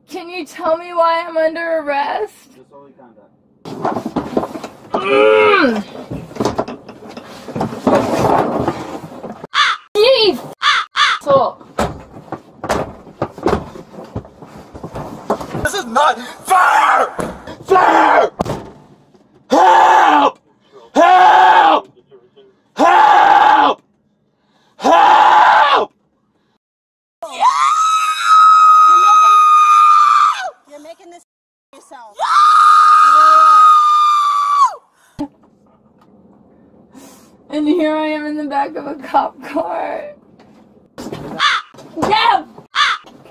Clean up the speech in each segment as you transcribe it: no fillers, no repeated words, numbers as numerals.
Can you tell me why I'm under arrest? Disorderly conduct. Jeez! So. This is not fair! Fair! Help! Help! Help! Help! You're making this yourself. And here I am in the back of a cop car. Go!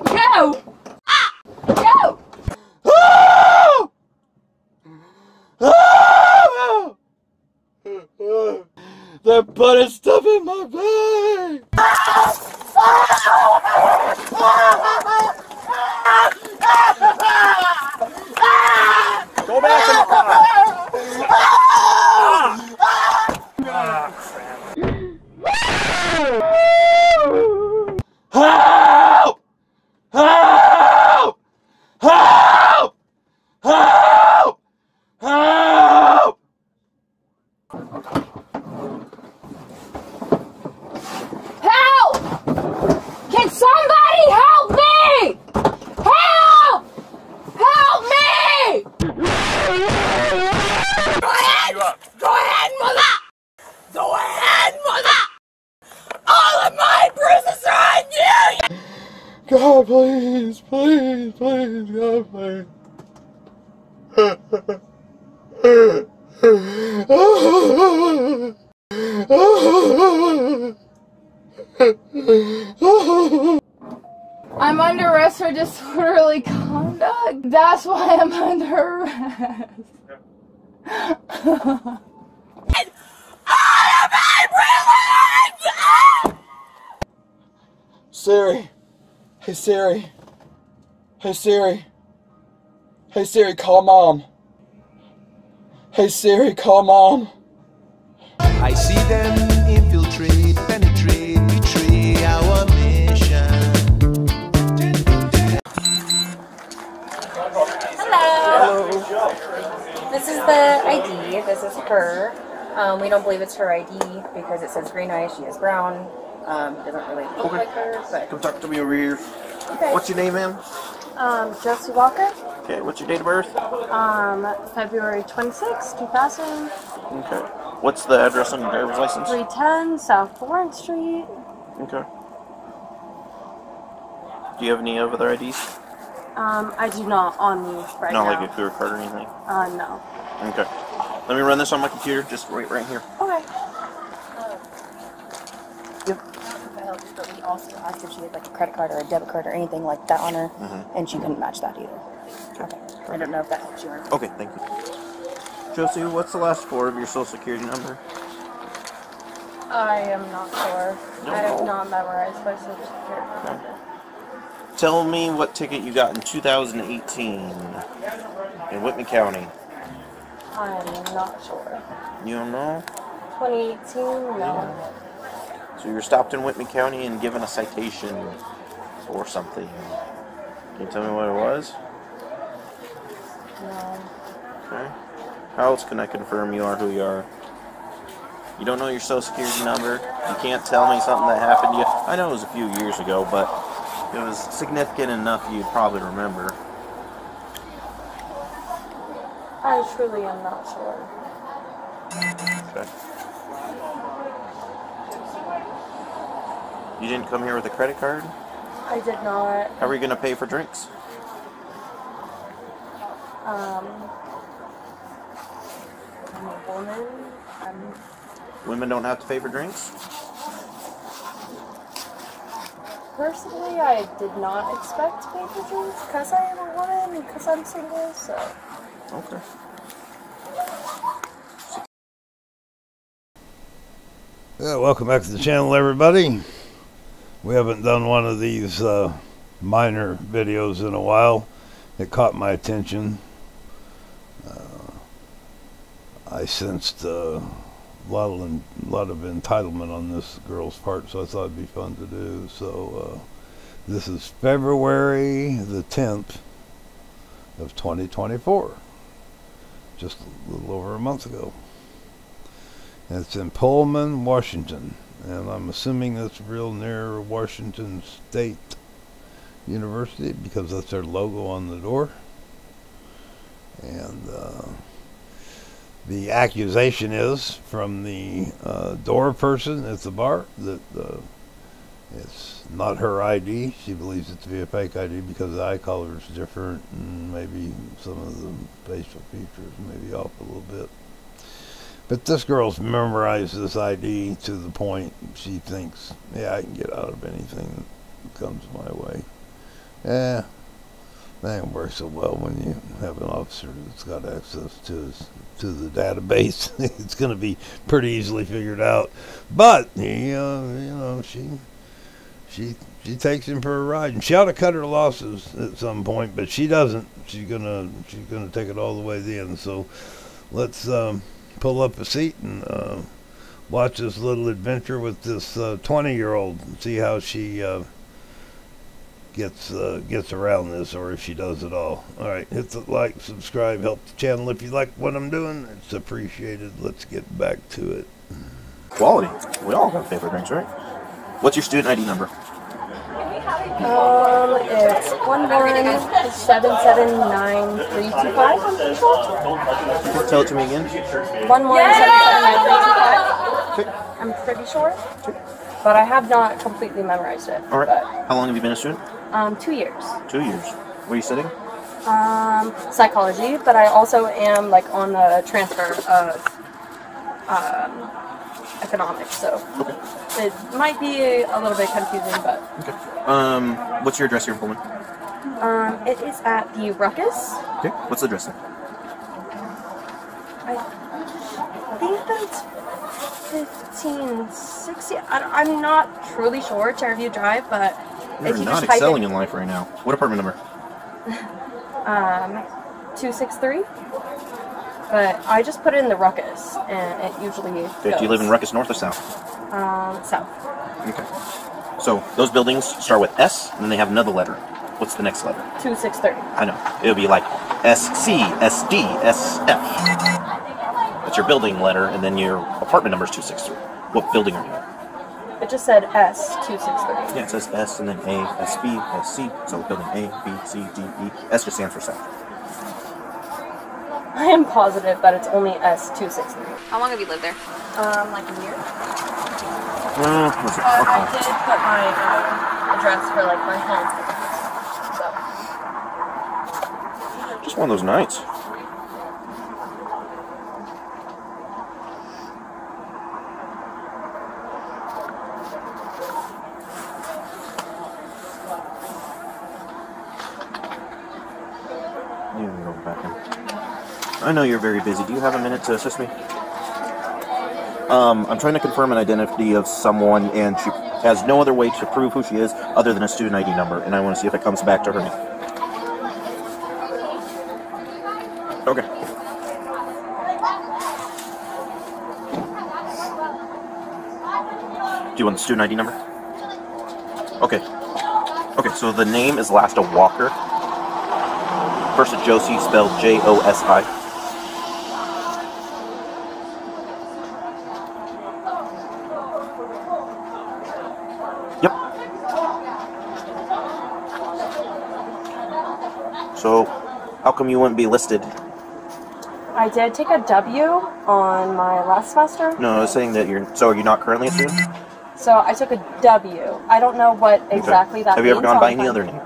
Go! Go! They're putting stuff in my bag! Go back in the car! Help! Help! Help! Help! Help! Help! Can somebody help me? Help! Help me! Go ahead! Go ahead, mother! Go ahead, mother! All of my bruises are on you! God, please, please, please, God, please. I'm under arrest for disorderly conduct. That's why I'm under arrest. Siri. Hey, Siri. Hey, Siri. Hey, Siri, call Mom. Hey, Siri, call Mom. I see them infiltrate, penetrate, betray our mission. Hello. This is the ID. This is her. We don't believe it's her ID because it says green eyes. She is brown. Doesn't really look like her, but Come talk to me over here. okay. What's your name, ma'am? Josie Walker. Okay, what's your date of birth? February 26, 2000. Okay. What's the address on your driver's license? 310 South Florence Street. Okay. Do you have any other IDs? I do not on me right Not now. like a clear card or anything? No. Okay. Let me run this on my computer. Just wait right here. Okay. Yep. But we also asked if she had like a credit card or a debit card or anything like that on her, and she couldn't match that either. Okay. I don't know if that helps you or not. Okay, thank you. Josie, what's the last four of your social security number? I am not sure. No. I have not memorized my social security number. Tell me what ticket you got in 2018 in Whitman County. I am not sure. You don't know? 2018? No. So you were stopped in Whitman County and given a citation or something. Can you tell me what it was? No. Okay. How else can I confirm you are who you are? You don't know your social security number? You can't tell me something that happened to you? I know it was a few years ago, but it was significant enough you'd probably remember. I truly am not sure. Okay. You didn't come here with a credit card? I did not. How are you going to pay for drinks? I'm a woman. Women don't have to pay for drinks? Personally, I did not expect to pay for drinks because I am a woman and because I'm single, so. Okay. Yeah, welcome back to the channel, everybody. We haven't done one of these minor videos in a while. It caught my attention. I sensed a lot of entitlement on this girl's part, so I thought it'd be fun to do. So this is February the 10th, of 2024. Just a little over a month ago. And it's in Pullman, Washington. And I'm assuming that's real near Washington State University because that's their logo on the door. And the accusation is from the door person at the bar that it's not her ID. She believes it to be a fake ID because the eye color is different and maybe some of the facial features may be off a little bit. But this girl's memorized this ID to the point she thinks, yeah, I can get out of anything that comes my way. Yeah, that don't work so well when you have an officer that's got access to the database. It's going to be pretty easily figured out. But you know, she takes him for a ride, and she ought to cut her losses at some point, but she doesn't. She's gonna take it all the way then. So let's pull up a seat and watch this little adventure with this 20-year-old and see how she gets around this, or if she does at all. All right, hit the like, subscribe, help the channel if you like what I'm doing. It's appreciated. Let's get back to it. Quality. We all have favorite drinks, right? What's your student ID number? It's 11779325. I'm pretty sure. Tell it to me again. 11779325. I'm pretty sure, but I have not completely memorized it. All right. How long have you been a student? 2 years. 2 years. Where are you studying? Psychology, but I also am like on the transfer of economics, so it might be a little bit confusing, but okay. What's your address here in Pullman? it is at the Ruckus. Okay. What's the address there? I think that's 1560. I'm not truly sure to review drive, but You're if you not just type excelling in life right now. What apartment number? 263. But I just put it in the Ruckus, and it usually Okay. Do you live in Ruckus North or South? South. Okay. So those buildings start with S, and then they have another letter. What's the next letter? 2630. I know. It'll be like SC, SD, SF. That's your building letter, and then your apartment number is 263. What building are you in? It just said S263. Yeah, it says S and then A, SB, SC. So building A, B, C, D, E. S just stands for South. I am positive that it's only S263. How long have you lived there? Like a year. What's it? I Okay. did put my address for like my home. So. Just one of those nights. You can go back in. I know you're very busy. Do you have a minute to assist me? I'm trying to confirm an identity of someone, and she has no other way to prove who she is other than a student ID number, and I want to see if it comes back to her name. Okay. Do you want the student ID number? Okay. Okay, so the name is last a Walker. First a Josie, spelled Josi. Yep. So, how come you wouldn't be listed? I did take a W on my last semester. No, I was saying that you're... So, are you not currently a student? So I took a W. I don't know what exactly that means. Have you ever gone by any other name?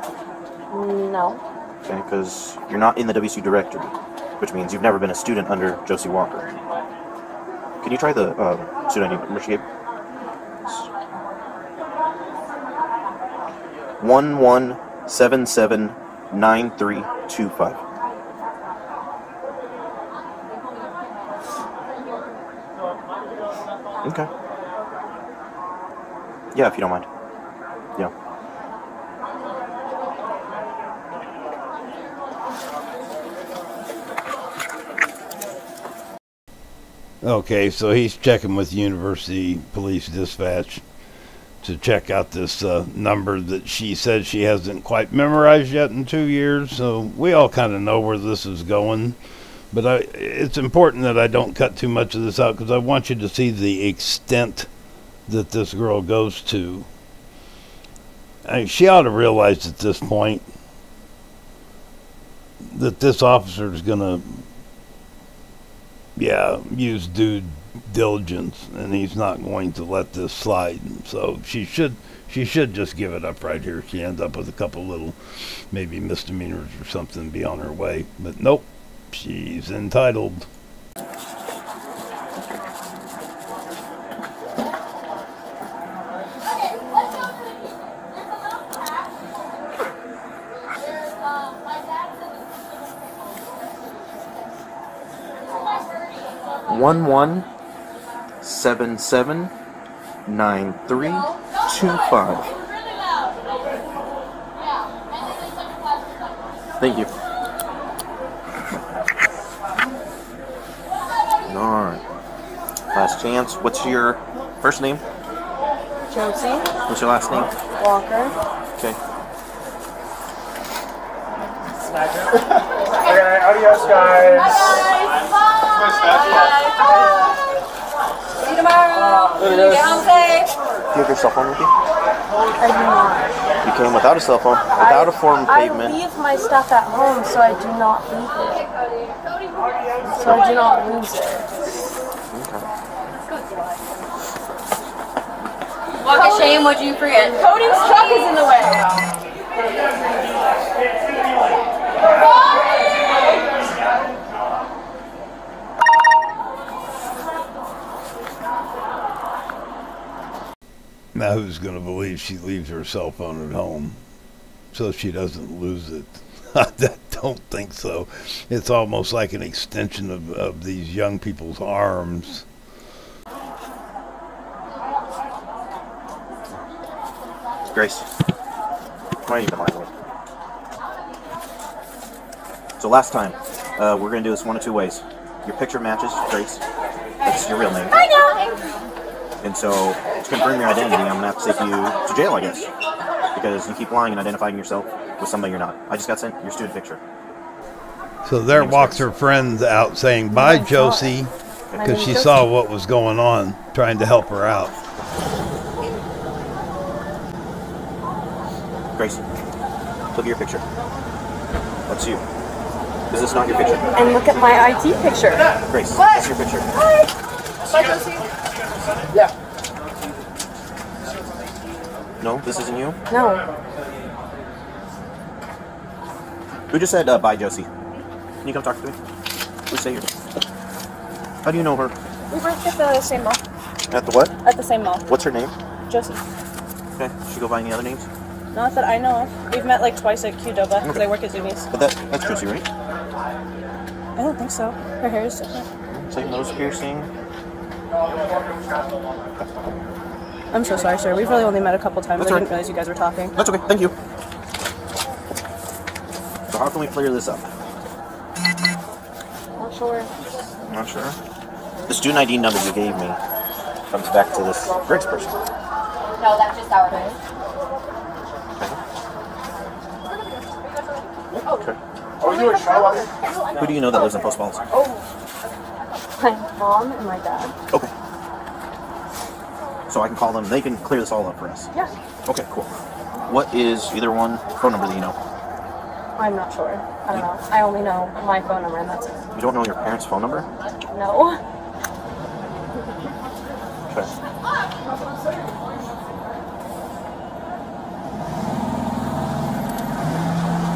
No. Okay, because you're not in the WC directory, which means you've never been a student under Josie Walker. Can you try the student ID number she gave? 11779325. Okay. Yeah, if you don't mind. Yeah. Okay, so he's checking with University Police Dispatch to check out this number that she says she hasn't quite memorized yet in 2 years. So we all kind of know where this is going. But it's important that I don't cut too much of this out because I want you to see the extent that this girl goes to. She ought to realize at this point that this officer is going to, use due diligence, and he's not going to let this slide. So she should just give it up right here. She ends up with a couple little maybe misdemeanors or something be on her way. But nope, she's entitled. One 1779325. Thank you. Alright. Last chance. What's your first name? Josie. What's your last name? Walker. Okay. Okay, adios, guys. See you tomorrow. Get home safe. Do you have your cell phone with you? I do not. You came without a cell phone, without a form of payment. I leave my stuff at home, so I do not leave it. So I do not lose it. What a shame, would you forget? Cody's truck is in the way. Now who's going to believe she leaves her cell phone at home so she doesn't lose it? I don't think so. It's almost like an extension of these young people's arms. Grace, why are you lying to me? So last time, we're going to do this one of two ways. Your picture matches Grace. That's your real name. I know. And so, to confirm your identity, I'm going to have to take you to jail, I guess. Because you keep lying and identifying yourself with somebody you're not. I just got sent your student picture. So there walks her friend out saying, "Bye, Josie," because she saw what was going on, trying to help her out. Grace, look at your picture. That's you. Is this not your picture? And look at my ID picture. Grace, that's your picture. Hi. Bye, Josie. Yeah. No, this isn't you? No. Who just said, bye, Josie? Can you come talk to me? Please stay here. How do you know her? We work at the same mall. At the what? At the same mall. What's her name? Josie. Okay. Does she go by any other names? Not that I know of. We've met like twice at Qdoba because Okay. I work at Zoomies. But that's Josie, right? I don't think so. Her hair is different. Same nose piercing. I'm so sorry, sir. We've really only met a couple times. That's I all didn't realize you guys were talking. That's okay. Thank you. So how can we clear this up? Not sure. Not sure. The student ID number you gave me comes back to this Briggs person. No, that's just how it is. Okay. Are we doing a show? Who do you know that lives in Post Falls? My mom and my dad. Okay. So I can call them. They can clear this all up for us. Yeah. Okay, cool. What is either one phone number that you know? I'm not sure. I don't know. I only know my phone number and that's it. You don't know your parents' phone number? No. Okay.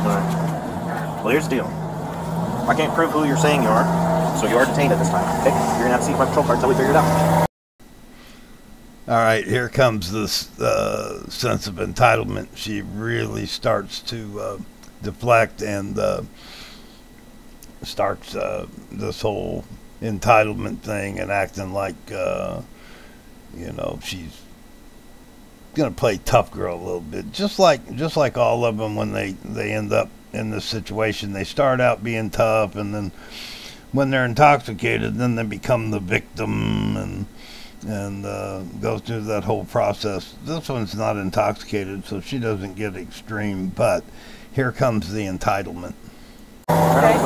Alright. Well, here's the deal. I can't prove who you're saying you are, so you are detained at this time. Okay? You're gonna have to see my patrol car until we figure it out. All right, here comes this sense of entitlement. She really starts to deflect and starts this whole entitlement thing and acting like, she's gonna play tough girl a little bit. Just like all of them when they end up in this situation, they start out being tough, and then when they're intoxicated, then they become the victim, and and go through that whole process. This one's not intoxicated, so she doesn't get extreme, but here comes the entitlement. Okay.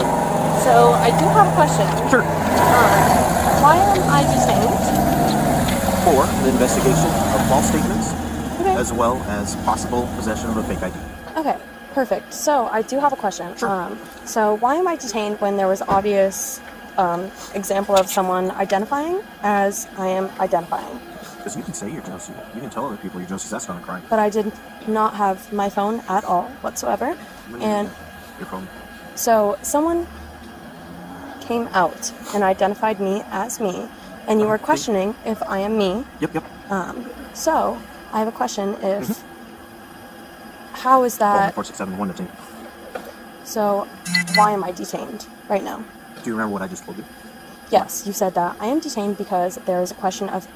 So I do have a question. Sure. Why am I detained? For the investigation of false statements, Okay. as well as possible possession of a fake ID. Okay. Perfect. So I do have a question. Sure. So why am I detained when there was obvious example of someone identifying as I am identifying? Because you can say you're Josie. You can tell other people you're Josie. That's not a crime. But I did not have my phone at all whatsoever. What do you And mean? Your phone. so someone came out and identified me as me, and you were questioning if I am me. Yep. So I have a question. If how is that? 4671 detained. So why am I detained right now? Do you remember what I just told you? Yes, you said that I am detained because there is a question of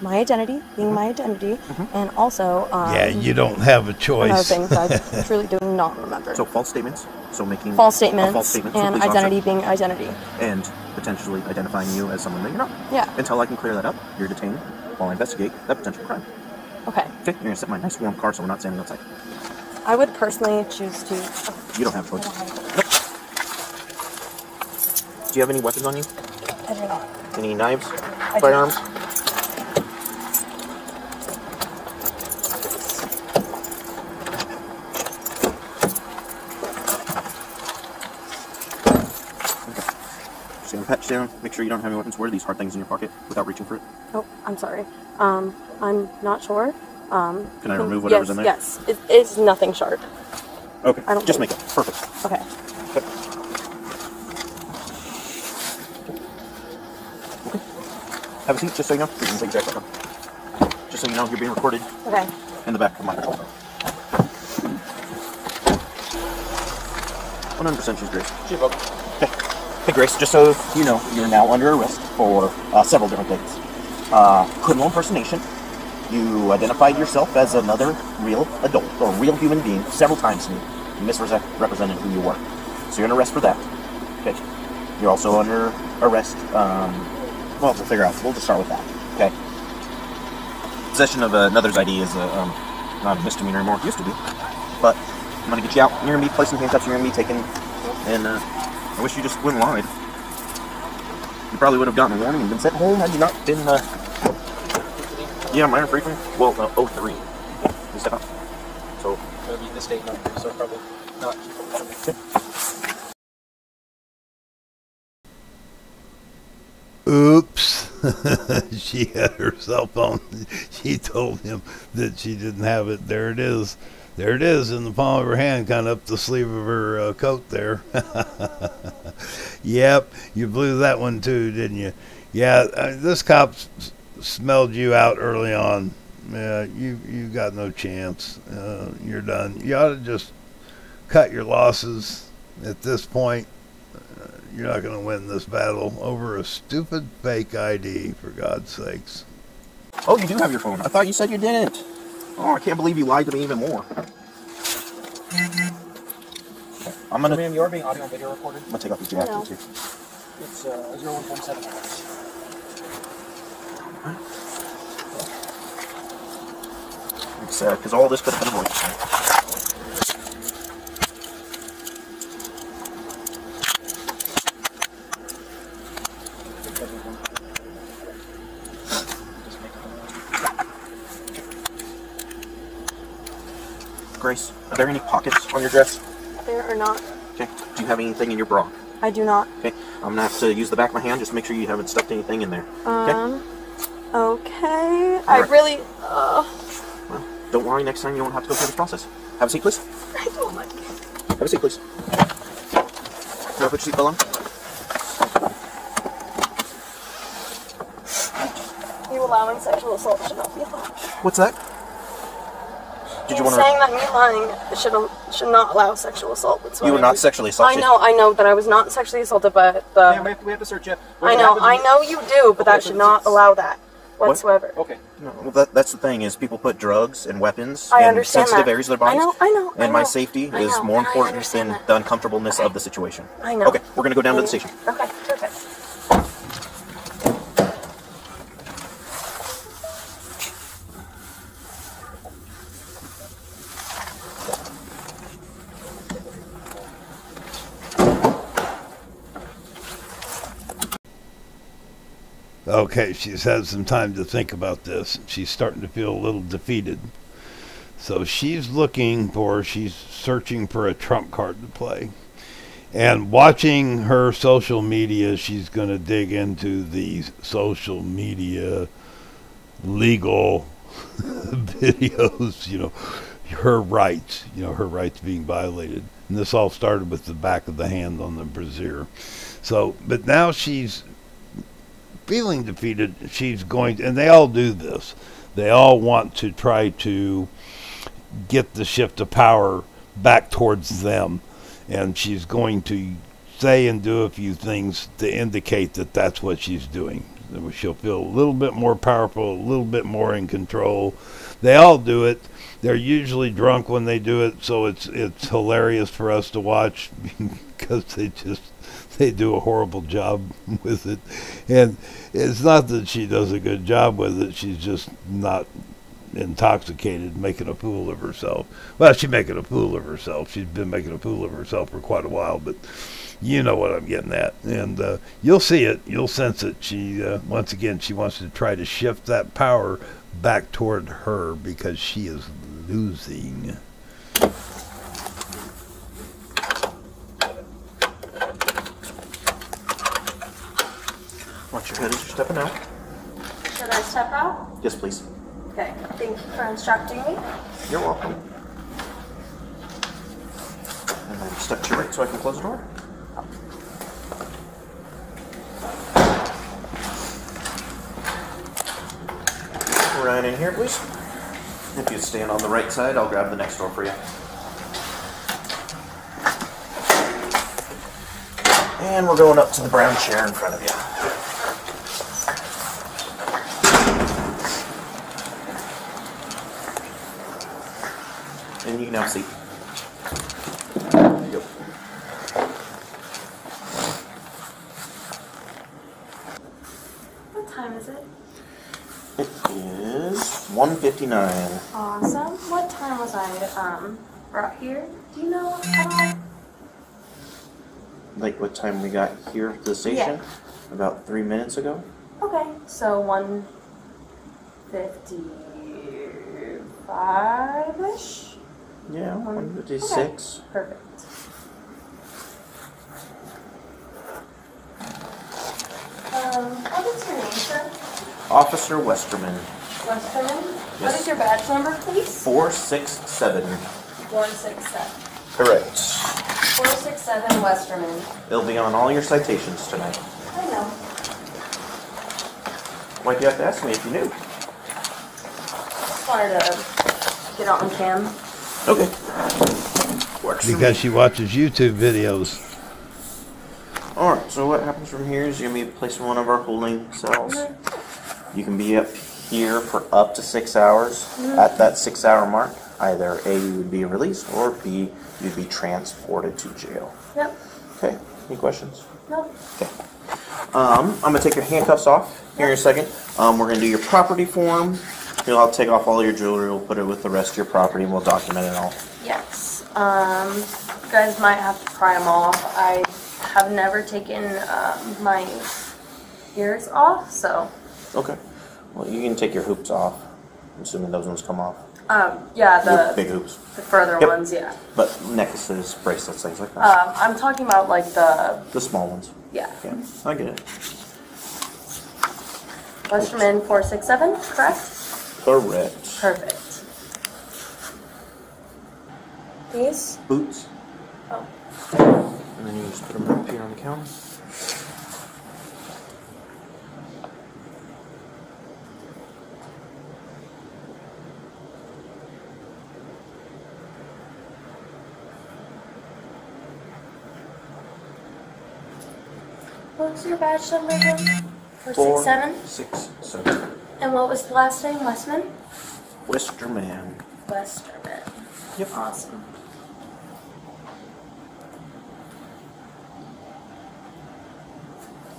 my identity being my identity, and also Yeah, you don't have a another choice. thing that I truly do not remember. So false statements. So making false a statements false statement to a and police identity officer, being identity. and potentially identifying you as someone that you're not. Yeah. Until I can clear that up, you're detained while I investigate that potential crime. Okay. Okay, you're gonna sit in my nice warm car so we're not standing outside. I would personally choose to. You don't have a choice. Nope. Do you have any weapons on you? I do not. Any knives? do. Firearms? Just gonna pat you down. Make sure you don't have any weapons. Wear these hard things in your pocket without reaching for it. Oh, I'm sorry. I'm not sure. Can I remove whatever's yes, in there? Yes, it's nothing sharp. Okay. I don't Just think- make it. Perfect. Okay. Have a seat, just so you know. You can take your jacket off. Just so you know, you're being recorded Okay. in the back of my control. 100% she's Grace. Okay. Hey Grace, just so you know, you're now under arrest for several different things. Criminal impersonation. You identified yourself as another real adult, or real human being, several times to me. You misrepresented who you were. So you're under arrest for that. Okay. You're also under arrest, well, we'll figure out. We'll just start with that. Okay. Possession of another's ID is not a misdemeanor anymore. It used to be. But I'm going to get you out. You're going to be placed in handcuffs. You're going to be taken. And I wish you just wouldn't lied. You probably would have gotten a warning and been sent home had you not been, yeah, minor briefing. Well, 03. You step out. So, It'll be the state number, so probably not. Oops. She had her cell phone. She told him that she didn't have it. There it is. There it is in the palm of her hand, kind of up the sleeve of her coat there. Yep, you blew that one too, didn't you? Yeah, this cop smelled you out early on. Yeah, you got no chance. You're done. You ought to just cut your losses at this point. You're not going to win this battle over a stupid fake ID, for God's sakes. oh, you do have your phone. I thought you said you didn't. Oh, I can't believe you lied to me even more. Okay, I'm gonna. Ma'am, you are being audio and video recorded. I'm gonna take off your jacket too. It's 0147. It's sad because all this could have been avoided. Grace, are there any pockets on your dress? There or not. Okay. Do you have anything in your bra? I do not. Okay. I'm gonna have to use the back of my hand just to make sure you haven't stuffed anything in there. Okay. Okay. I Alright. really. Well, don't worry. Next time you won't have to go through this process. Have a seat, please. I don't like it. Have a seat, please. Can I put your seatbelt on? You allowing sexual assault should not be allowed. What's that? Did you want saying to? that me lying should not allow sexual assault whatsoever. You were not sexually assaulted. I know that I was not sexually assaulted, but Ma'am, we have to search you. I know you do, but that should not allow that whatsoever. Okay. No, well, that's the thing is people put drugs and weapons I in understand sensitive that. areas of their bodies. I know. And my safety I is know, more and I important understand than that. the uncomfortableness of the situation. I know. Okay, we're gonna go down to the station. Okay, perfect. Okay, she's had some time to think about this. She's starting to feel a little defeated. So she's searching for a trump card to play. And watching her social media, she's going to dig into the social media legal videos, her rights being violated. And this all started with the back of the hand on the brassiere. So, but now she's feeling defeated. She's going, and they all do this. They all want to try to get the shift of power back towards them. And she's going to say and do a few things to indicate that that's what she's doing. She'll feel a little bit more powerful, a little bit more in control. They all do it. They're usually drunk when they do it, so it's hilarious for us to watch because they do a horrible job with it. And it's not that she does a good job with it. She's just not intoxicated, making a fool of herself. Well, she's making a fool of herself. She's been making a fool of herself for quite a while, but you know what I'm getting at. And you'll see it. You'll sense it. She, once again, she wants to try to shift that power back toward her because she is losing. Watch your head as you're stepping out. Should I step out? Yes, please. Okay, thank you for instructing me. You're welcome. And then step to your right so I can close the door. Right in here, please. If you stand on the right side, I'll grab the next door for you. And we're going up to the brown chair in front of you. And you can have a seat. There you go. What time is it? It is 1:59. Awesome. What time was I brought here? Do you know at all? Like what time we got here at the station? Yeah. About 3 minutes ago. Okay, so 1:55-ish? Yeah, 1:56. Okay. Perfect. What is your name, sir? Officer Westerman. Westerman? Yes. What is your badge number, please? 467. 467. Correct. 467 Westerman. It'll be on all your citations tonight. I know. Why'd you have to ask me if you knew? Just wanted to get on cam. Okay. Works for me. Because she watches YouTube videos. Alright, so what happens from here is you're going to be placed in one of our holding cells. You can be up here for up to 6 hours. At that 6 hour mark, either A, you would be released, or B, you'd be transported to jail. Yep. Okay, any questions? No. Okay. I'm going to take your handcuffs off here in a second. We're going to do your property form. You'll take off all your jewelry, we'll put it with the rest of your property, and we'll document it all. Yes. You guys might have to pry them off. I have never taken my ears off, so. Okay. Well, you can take your hoops off. I'm assuming those ones come off. Yeah, Your the big hoops. the further Yep. ones, yeah. But necklaces, bracelets, things like that. I'm talking about like the The small ones. yeah. Yeah, I get it. Westerman 467, correct? Correct. Perfect. These? Boots. Oh. And then you just put them up here on the counter. What was your badge number again? 467? 467. And what was the last name? Westman? Westerman. Westerman. Yep. Awesome.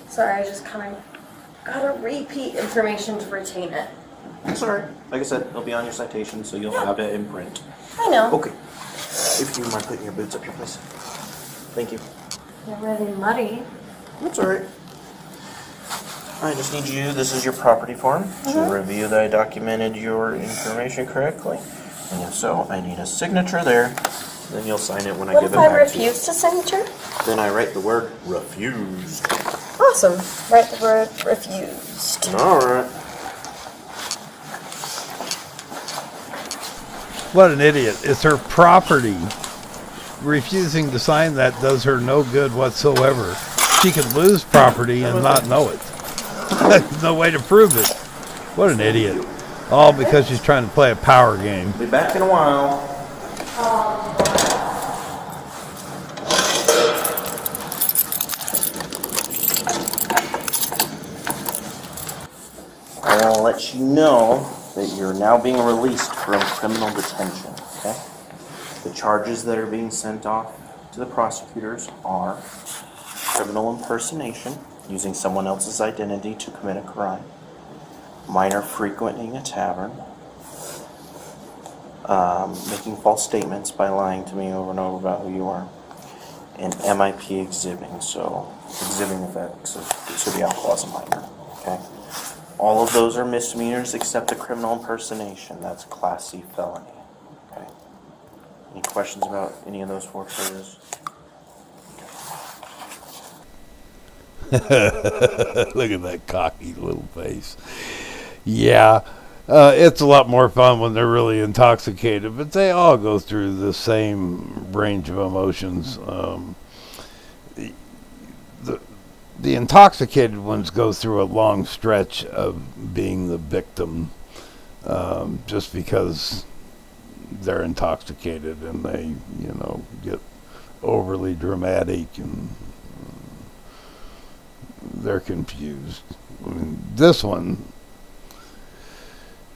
Sorry, I just kind of gotta repeat information to retain it. That's alright. Like I said, it'll be on your citation, so you'll have it in print. I know. Okay. If you mind putting your boots up here, please. Thank you. They're really muddy. That's alright. I just need you, this is your property form, to review that I documented your information correctly. And if so, I need a signature there. Then you'll sign it when I give it back to you. What if I refuse to signature? Then I write the word refused. Awesome. Write the word refused. Alright. What an idiot. It's her property. Refusing to sign that does her no good whatsoever. She could lose property and not know it. There's no way to prove it. What an idiot. All because she's trying to play a power game. Be back in a while. I'll let you know that you're now being released from criminal detention, okay? The charges that are being sent off to the prosecutors are criminal impersonation, using someone else's identity to commit a crime, minor frequenting a tavern, making false statements by lying to me over and over about who you are, and MIP exhibiting, so exhibiting effects to the alcohol as a minor, okay? All of those are misdemeanors except the criminal impersonation. That's Class C felony. Okay. Any questions about any of those 4 charges? Look at that cocky little face. Yeah, it's a lot more fun when they're really intoxicated, but they all go through the same range of emotions. The intoxicated ones go through a long stretch of being the victim just because they're intoxicated and they, get overly dramatic and they're confused. I mean, this one,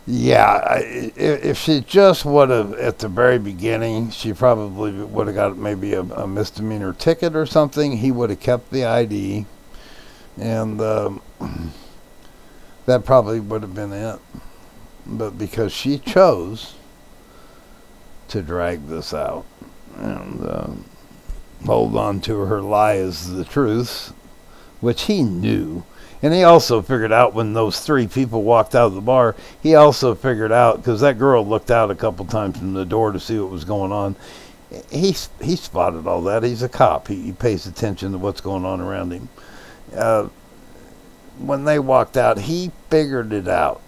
yeah, if she just would have, at the very beginning, she probably would have got maybe a misdemeanor ticket or something. He would have kept the ID. And that probably would have been it. But because she chose to drag this out and hold on to her lie as the truth, which he knew. And he also figured out when those 3 people walked out of the bar, he also figured out, because that girl looked out a couple times from the door to see what was going on. He spotted all that. He's a cop. He pays attention to what's going on around him. When they walked out, he figured it out.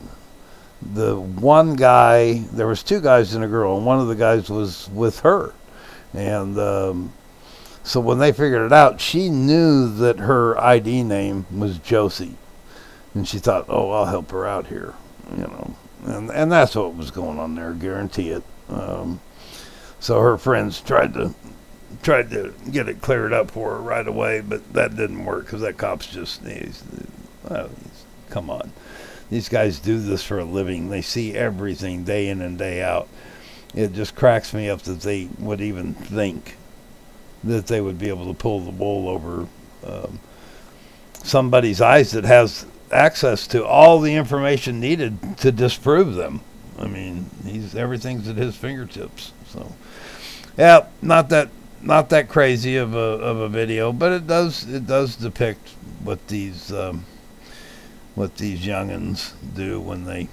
The one guy, there was 2 guys and a girl, and one of the guys was with her. And so when they figured it out, she knew that her ID name was Josie. And she thought, oh, I'll help her out here, And that's what was going on there, guarantee it. So her friends tried to get it cleared up for her right away, but that didn't work because that cop's just, come on. These guys do this for a living. They see everything day in and day out. It just cracks me up that they would even think that they would be able to pull the wool over somebody's eyes that has access to all the information needed to disprove them. I mean, everything's at his fingertips. So, yeah, not that crazy of a video, but it does depict what these youngins do when they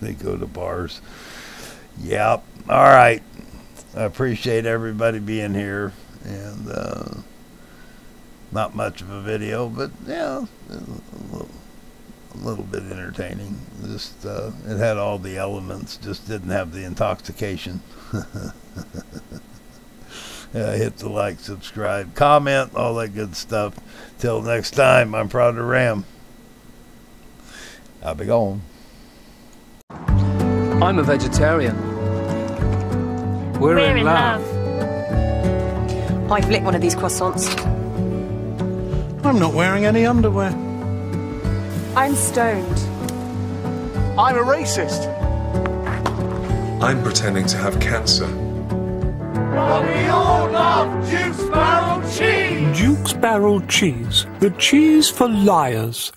they go to bars. Yep. All right. I appreciate everybody being here, and not much of a video, but yeah, a little bit entertaining. Just it had all the elements, just didn't have the intoxication. Hit the like, subscribe, comment, all that good stuff. Till next time, I'm Proud to Ram. I'll be gone. I'm a vegetarian. We're in love. I've lit one of these croissants. I'm not wearing any underwear. I'm stoned. I'm a racist. I'm pretending to have cancer. But we all love Duke's Barrel Cheese! Duke's Barrel Cheese. The cheese for liars.